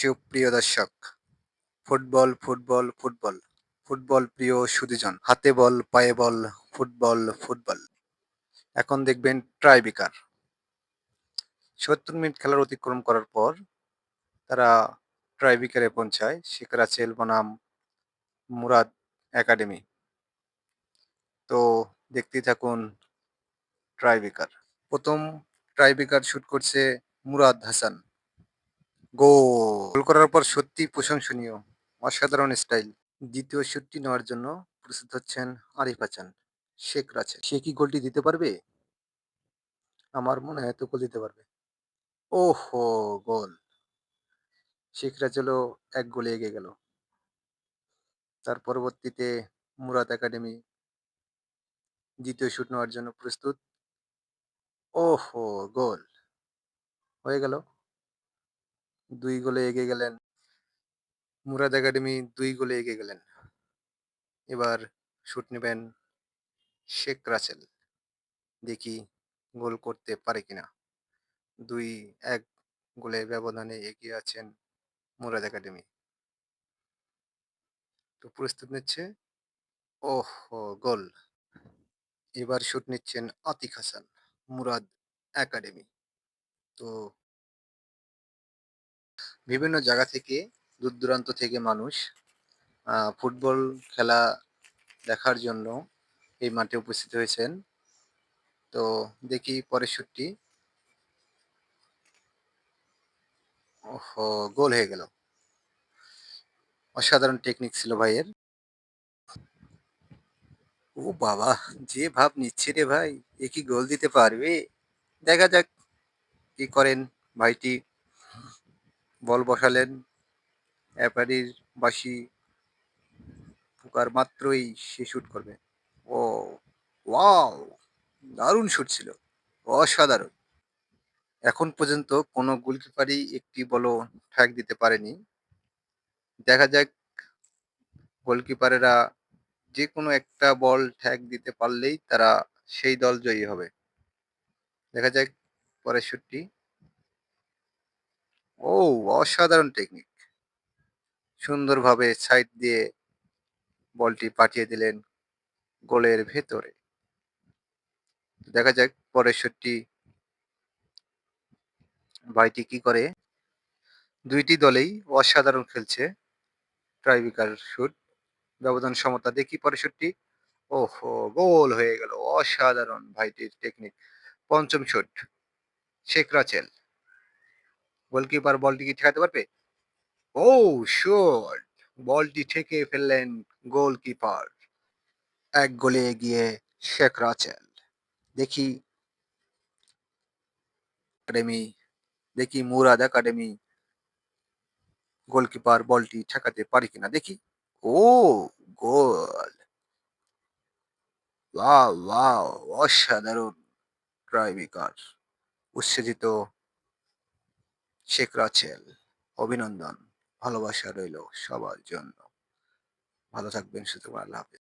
সুপ্রিয় দর্শক, football, football, football, football প্রিয় সুধীজন। হাতে বল, পায়ে বল, ফুটবল, ফুটবল। এখন দেখবেন ট্রাইবেকার। ৭০ মিনিট খেলার অতিক্রম করার পর তারা ট্রাইবেকারে পৌঁছায় শেখ রাসেল বনাম মুরাদ একাডেমি। তো দেখতেই থাকুন ট্রাইবেকার। প্রথম ট্রাইবেকার শুট করছে মুরাদ হাসান। গোল করার পর সত্যিই প্রশংসনীয়, অসাধারণ স্টাইল। দ্বিতীয় শুটটি নেওয়ার জন্য প্রস্তুত হচ্ছেন আরিফ হাসান। শেখ রাসেল, সে কি গোলটি দিতে পারবে? আমার মনে হয় তো গোল দিতে পারবে। ওহো, গোল! শেখ রাসেলও ১ গোলে এগিয়ে গেল। তার পরবর্তীতে মুরাদ একাডেমি দ্বিতীয় শুট নেওয়ার জন্য প্রস্তুত। ওহো, গোল! হয়ে গেল। ২ গোলে এগিয়ে গেলেন। মুরাদ একাডেমি ২ গোলে এগিয়ে গেলেন। এবার শুট নেবেন শেখ রাসেল। দেখি গোল করতে পারে কিনা। ২-১ গোলের ব্যবধানে এগিয়ে আছেন মুরাদ একাডেমি। তো প্রস্তুত নিচ্ছে। ওহো, গোল! এবার শুট নিচ্ছেন আতিক হাসান, মুরাদ একাডেমি। তো বিভিন্ন জায়গা থেকে, দূর-দূরান্ত থেকে মানুষ ফুটবল খেলা দেখার জন্য এই মাঠে উপস্থিত হয়েছেন। তো দেখি পরের শুটটি। ওহো, গোল হয়ে গেল। অসাধারণ টেকনিক ছিল ভাইয়ের। ও বাবা! যে ভাব নিচ্ছে রে ভাই! এ কি গোল দিতে পারবে? দেখা যাক কি করেন ভাইটি। বল বসালেন। এপারির বাঁশি ফোকার মাত্রই সে শুট করবে। ও ওয়াও! দারুণ শুট ছিল। অসাধারণ! এখন পর্যন্ত কোনো গোলকিপারই একটি বলও ঠ্যাক দিতে পারেনি। দেখা যাক গোলকিপারেরা যেকোনো একটা বল ঠ্যাক দিতে পারলেই তারা সেই দল জয়ী হবে। দেখা যাক পরের শুটটি। ও অসাধারণ টেকনিক! সুন্দরভাবে সাইড দিয়ে বলটি পাঠিয়ে দিলেন গোলের ভেতরে। দেখা যাক পরের শুটটি ভাইটি কি করে। ২ টি দলেই অসাধারণ খেলছে। Tiebreaker shoot. ব্যবধান সমতা। দেখি পরের শুটটি। ওহো! গোল হয়ে গেল। অসাধারণ ভাইটির টেকনিক। পঞ্চম শুট। শেখ রাসেল। গোলকিপার বলটি কি ঠেকাতে পারবে? ও শট! বলটি ঠেকিয়ে ফেললেন গোলকিপার। ১ গোলে এগিয়ে শেখ রাসেল। দেখি একাডেমি, দেখি মুরাদ একাডেমি গোলকিপার বলটি ঠেকাতে পারে কিনা দেখি। ও গোল! Wow, wow! অসাধারণ ট্রাইবেকার। উচ্ছ্বসিত শেখ রাসেল। অভিনন্দন, ভালোবাসা রইল সবার জন্য। ভালো থাকবেন, সুস্থ থাকবেন। আল্লাহ হাফেজ।